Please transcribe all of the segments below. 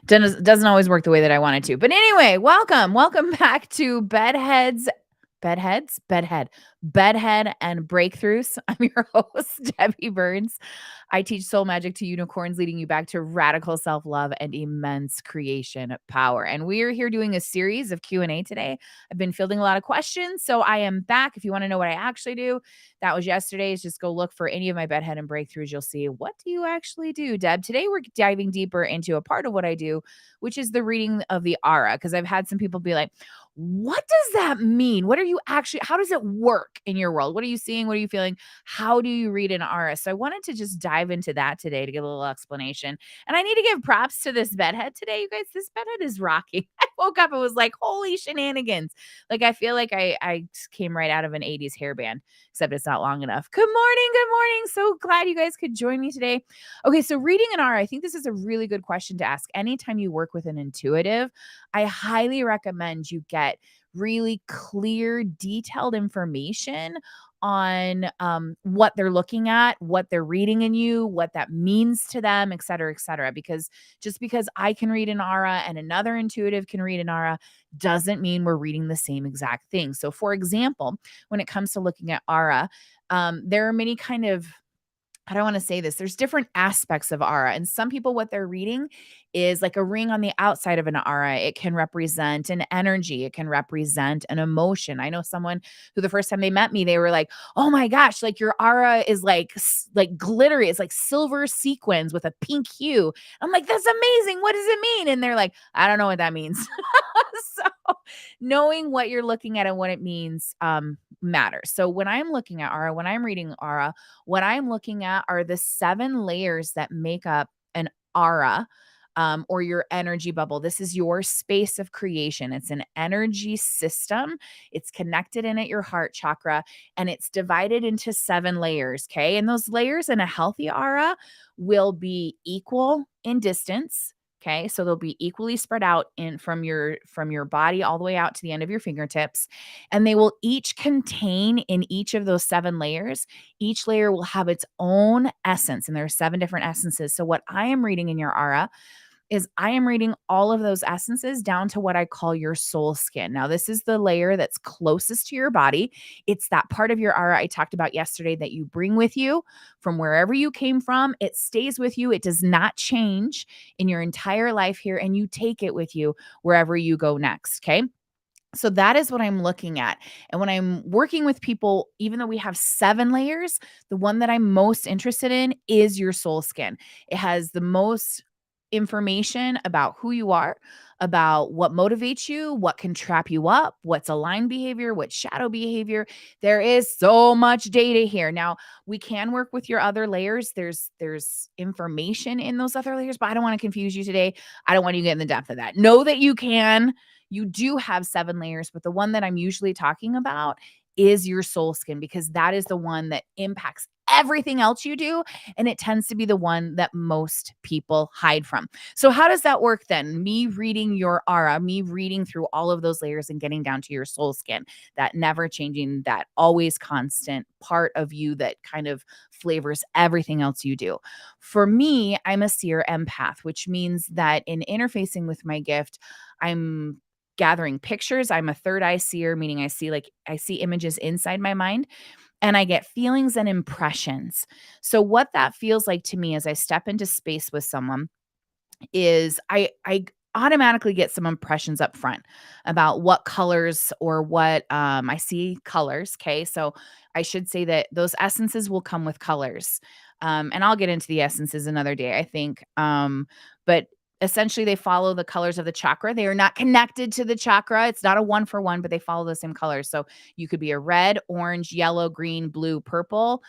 Doesn't always work the way that I want it to. But anyway, welcome back to Bedhead and Breakthroughs. I'm your host, Debbie Burns. I teach soul magic to unicorns, leading you back to radical self-love and immense creation power. And we are here doing a series of Q&A today. I've been fielding a lot of questions, so I am back. If you want to know what I actually do, that was yesterday's. Just go look for any of my Bedhead and Breakthroughs. You'll see, what do you actually do, Deb? Today we're diving deeper into a part of what I do, which is the reading of the aura. Because I've had some people be like, what does that mean? What are you actually, how does it work in your world? What are you seeing? What are you feeling? How do you read an aura? So I wanted to just dive into that today to give a little explanation. And I need to give props to this bedhead today, you guys. This bedhead is rocking. I woke up and was like, holy shenanigans. Like, I feel like I came right out of an 80s hairband, except it's not long enough. Good morning. Good morning. So glad you guys could join me today. Okay, so reading an aura, I think this is a really good question to ask anytime you work with an intuitive. I highly recommend you get really clear, detailed information on what they're looking at, what they're reading in you, what that means to them, et cetera, et cetera. Because just because I can read an aura and another intuitive can read an aura doesn't mean we're reading the same exact thing. So, for example, when it comes to looking at aura, there are many kind of, I don't want to say this. There's different aspects of aura. And some people, what they're reading is like a ring on the outside of an aura. It can represent an energy. It can represent an emotion. I know someone who the first time they met me, they were like, oh my gosh, like your aura is like glittery. It's like silver sequins with a pink hue. I'm like, that's amazing. What does it mean? And they're like, I don't know what that means. So knowing what you're looking at and what it means matters. So when I'm looking at aura, when I'm reading aura, what I'm looking at are the 7 layers that make up an aura, or your energy bubble. This is your space of creation. It's an energy system. It's connected in at your heart chakra, and it's divided into 7 layers. Okay. And those layers in a healthy aura will be equal in distance. Okay. So they'll be equally spread out in from your body all the way out to the end of your fingertips. And they will each contain, in each of those 7 layers, each layer will have its own essence. And there are 7 different essences. So what I am reading in your aura is I am reading all of those essences down to what I call your soul skin. Now, this is the layer that's closest to your body. It's that part of your aura I talked about yesterday that you bring with you from wherever you came from. It stays with you. It does not change in your entire life here, and you take it with you wherever you go next. Okay. So that is what I'm looking at. And when I'm working with people, even though we have 7 layers, the one that I'm most interested in is your soul skin. It has the most information about who you are, about what motivates you, what can trap you up, what's aligned behavior, what's shadow behavior. There is so much data here. Now, we can work with your other layers. There's information in those other layers, but I don't want to confuse you today. I don't want you to get in the depth of that. Know that you can. You do have 7 layers, but the one that I'm usually talking about is your soul skin, because that is the one that impacts everything else you do. And it tends to be the one that most people hide from. So, how does that work then? Me reading your aura, me reading through all of those layers and getting down to your soul skin, that never changing, that always constant part of you that kind of flavors everything else you do. For me, I'm a seer empath, which means that in interfacing with my gift, I'm gathering pictures. I'm a third eye seer, meaning I see images inside my mind, and I get feelings and impressions. So what that feels like to me as I step into space with someone is I automatically get some impressions up front about what colors, or what I see colors. Okay. So I should say that those essences will come with colors. And I'll get into the essences another day, I think. But essentially they follow the colors of the chakra. They are not connected to the chakra. It's not a one for one, but they follow the same colors. So you could be a red, orange, yellow, green, blue, purple.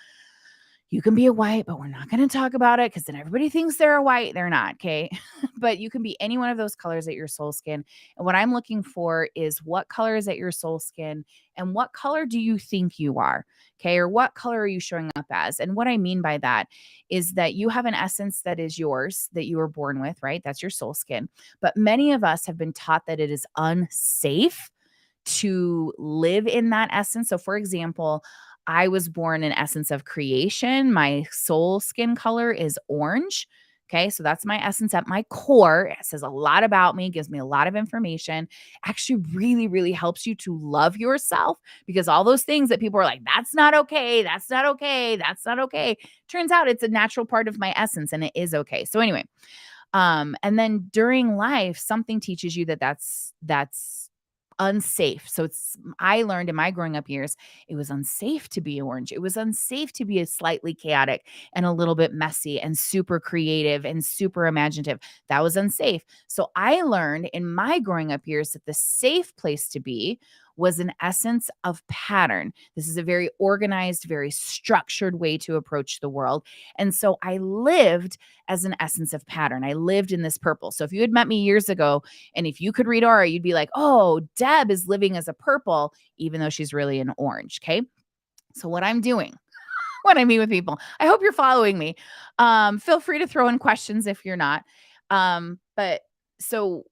You can be a white, but we're not going to talk about it because then everybody thinks they're a white. They're not. Okay. But you can be any one of those colors at your soul skin. And what I'm looking for is what color is at your soul skin, and what color do you think you are? Okay. Or what color are you showing up as? And what I mean by that is that you have an essence that is yours, that you were born with, right? That's your soul skin. But many of us have been taught that it is unsafe to live in that essence. So, for example, I was born in essence of creation. My soul skin color is orange. Okay. So that's my essence at my core. It says a lot about me, gives me a lot of information, actually really, really helps you to love yourself because all those things that people are like, that's not okay. That's not okay. That's not okay. Turns out it's a natural part of my essence and it is okay. So anyway, and then during life, something teaches you that that's unsafe. So I learned in my growing up years, it was unsafe to be orange. It was unsafe to be a slightly chaotic and a little bit messy and super creative and super imaginative. That was unsafe. So I learned in my growing up years that the safe place to be was an essence of pattern. This is a very organized, very structured way to approach the world. And so I lived as an essence of pattern. I lived in this purple. So if you had met me years ago and if you could read aura, you'd be like, oh, Deb is living as a purple, even though she's really an orange. Okay. So what I'm doing when I meet with people, I hope you're following me. Feel free to throw in questions if you're not. But so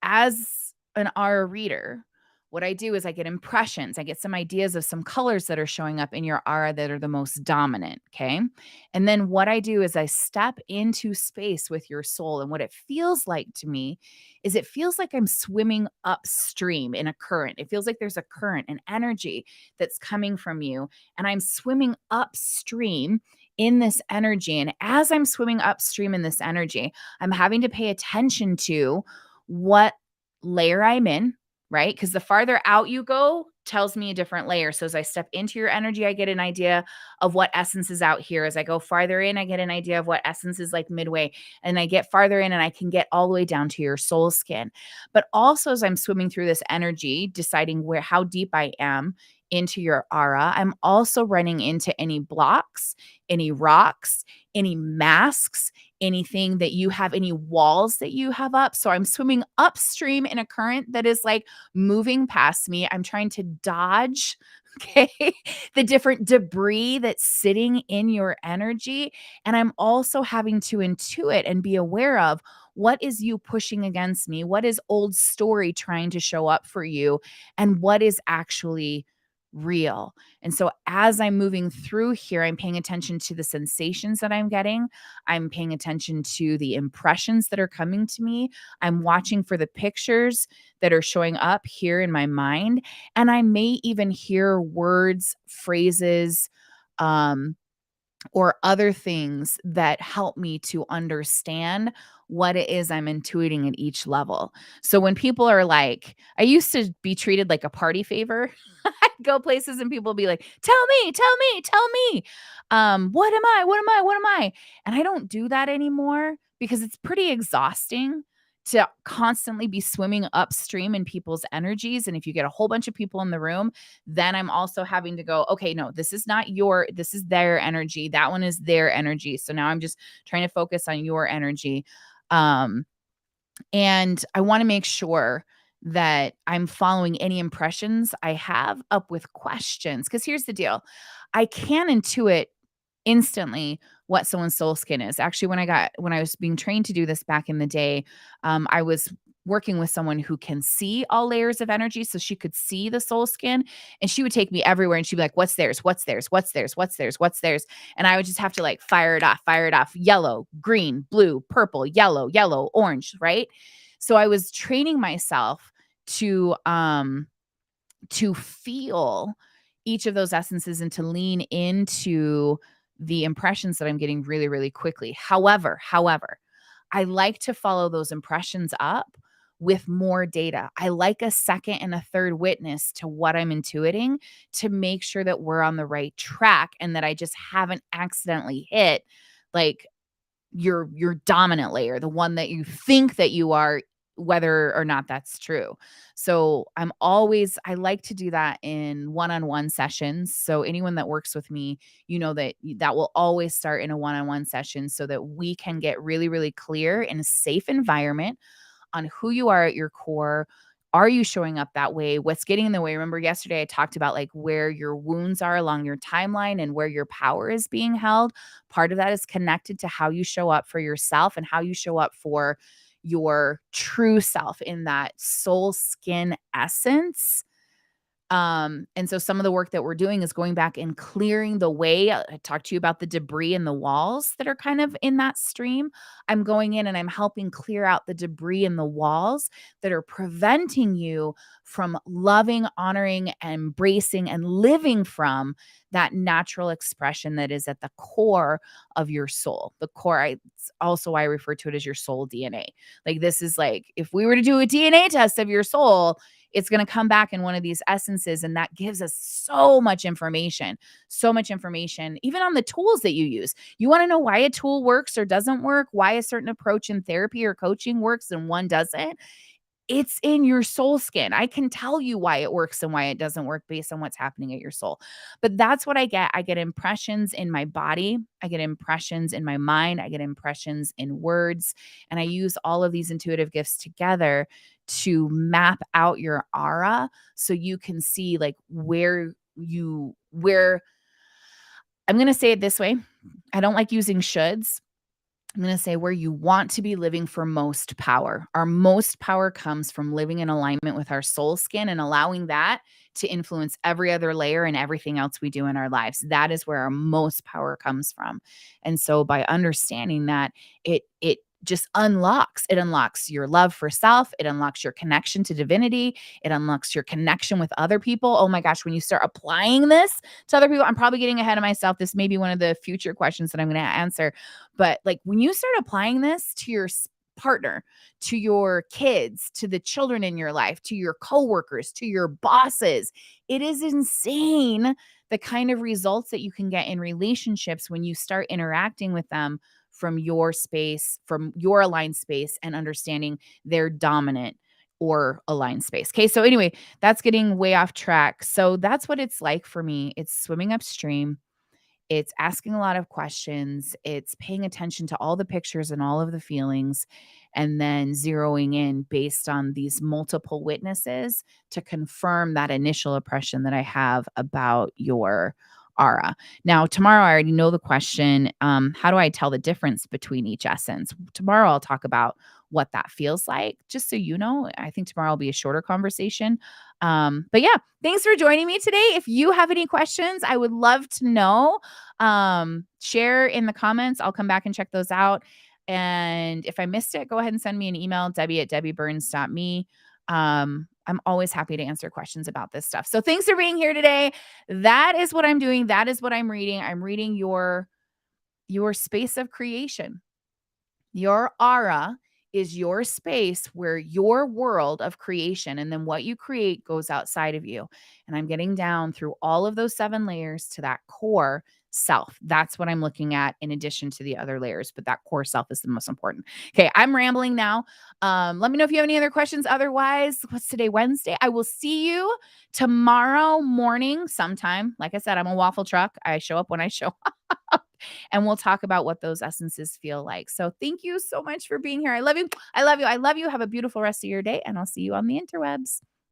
as an aura reader, what I do is I get impressions. I get some ideas of some colors that are showing up in your aura that are the most dominant. Okay. And then what I do is I step into space with your soul. And what it feels like to me is it feels like I'm swimming upstream in a current. It feels like there's a current, an energy that's coming from you. And I'm swimming upstream in this energy. And as I'm swimming upstream in this energy, I'm having to pay attention to what layer I'm in, right? Because the farther out you go tells me a different layer. So as I step into your energy, I get an idea of what essence is out here. As I go farther in, I get an idea of what essence is like midway. And I get farther in and I can get all the way down to your soul skin. But also as I'm swimming through this energy, deciding how deep I am into your aura, I'm also running into any blocks, any rocks, any masks, anything that you have, any walls that you have up. So I'm swimming upstream in a current that is like moving past me. I'm trying to dodge, okay, the different debris that's sitting in your energy. And I'm also having to intuit and be aware of what is you pushing against me? What is old story trying to show up for you? And what is actually real? And so as I'm moving through here, I'm paying attention to the sensations that I'm getting. I'm paying attention to the impressions that are coming to me. I'm watching for the pictures that are showing up here in my mind. And I may even hear words, phrases, um, or other things that help me to understand what it is I'm intuiting at each level. So when people are like, I used to be treated like a party favor. I'd go places and people be like, tell me, tell me. What am I? What am I? What am I? And I don't do that anymore because it's pretty exhausting to constantly be swimming upstream in people's energies. And if you get a whole bunch of people in the room, then I'm also having to go, okay, no, this is not this is their energy. That one is their energy. So now I'm just trying to focus on your energy. Um, and I want to make sure that I'm following any impressions I have up with questions. Because here's the deal, I can intuit instantly what someone's soul skin is. Actually, when I was being trained to do this back in the day, I was working with someone who can see all layers of energy. So she could see the soul skin and she would take me everywhere and she'd be like, what's theirs? What's theirs? What's theirs? What's theirs? What's theirs? And I would just have to like fire it off, yellow, green, blue, purple, yellow, orange, right? So I was training myself to feel each of those essences and to lean into the impressions that I'm getting really, really quickly. However, I like to follow those impressions up with more data. I like a second and a third witness to what I'm intuiting to make sure that we're on the right track and that I just haven't accidentally hit like your dominant layer, the one that you think that you are, whether or not that's true. So I like to do that in one-on-one sessions. So anyone that works with me, that will always start in a one-on-one session so that we can get really, really clear in a safe environment on who you are at your core. Are you showing up that way? What's getting in the way? Remember yesterday I talked about like where your wounds are along your timeline and where your power is being held. Part of that is connected to how you show up for yourself and how you show up for your true self in that soul skin essence. And so some of the work that we're doing is going back and clearing the way. I talked to you about the debris in the walls that are kind of in that stream. I'm going in and I'm helping clear out the debris in the walls that are preventing you from loving, honoring, embracing, and living from that natural expression that is at the core of your soul. The core, it's also why I refer to it as your soul DNA. Like, this is like, if we were to do a DNA test of your soul, it's going to come back in one of these essences. And that gives us so much information, even on the tools that you use. You want to know why a tool works or doesn't work, why a certain approach in therapy or coaching works and one doesn't. It's in your soul skin. I can tell you why it works and why it doesn't work based on what's happening at your soul. But that's what I get. I get impressions in my body. I get impressions in my mind. I get impressions in words. And I use all of these intuitive gifts together to map out your aura so you can see like where I'm going to say it this way. I don't like using shoulds. I'm going to say where you want to be living for most power. Our most power comes from living in alignment with our soul skin and allowing that to influence every other layer and everything else we do in our lives. That is where our most power comes from. And so by understanding that, it just unlocks your love for self. It unlocks your connection to divinity. It unlocks your connection with other people. Oh my gosh, when you start applying this to other people, I'm probably getting ahead of myself. This may be one of the future questions that I'm going to answer. But like, when you start applying this to your partner, to your kids, to the children in your life, to your coworkers, to your bosses, it is insane the kind of results that you can get in relationships when you start interacting with them from your space, from your aligned space, and understanding their dominant or aligned space. Okay. So anyway, that's getting way off track. So that's what it's like for me. It's swimming upstream. It's asking a lot of questions. It's paying attention to all the pictures and all of the feelings, and then zeroing in based on these multiple witnesses to confirm that initial impression that I have about your aura. Now, tomorrow, I already know the question. How do I tell the difference between each essence? Tomorrow, I'll talk about what that feels like, just so you know. I think tomorrow will be a shorter conversation. But yeah, thanks for joining me today. If you have any questions, I would love to know. Share in the comments. I'll come back and check those out. And if I missed it, go ahead and send me an email, debbie@debbieburns.me. I'm always happy to answer questions about this stuff. So thanks for being here today. That is what I'm doing. That is what I'm reading. I'm reading your space of creation. Your aura is your space where your world of creation and then what you create goes outside of you. And I'm getting down through all of those 7 layers to that core self. That's what I'm looking at in addition to the other layers, but that core self is the most important. Okay, I'm rambling now. Let me know if you have any other questions. Otherwise, what's today? Wednesday. I will see you tomorrow morning sometime. Like I said, I'm a waffle truck. I show up when I show up. And we'll talk about what those essences feel like. So thank you so much for being here. I love you. I love you. I love you. Have a beautiful rest of your day, and I'll see you on the interwebs.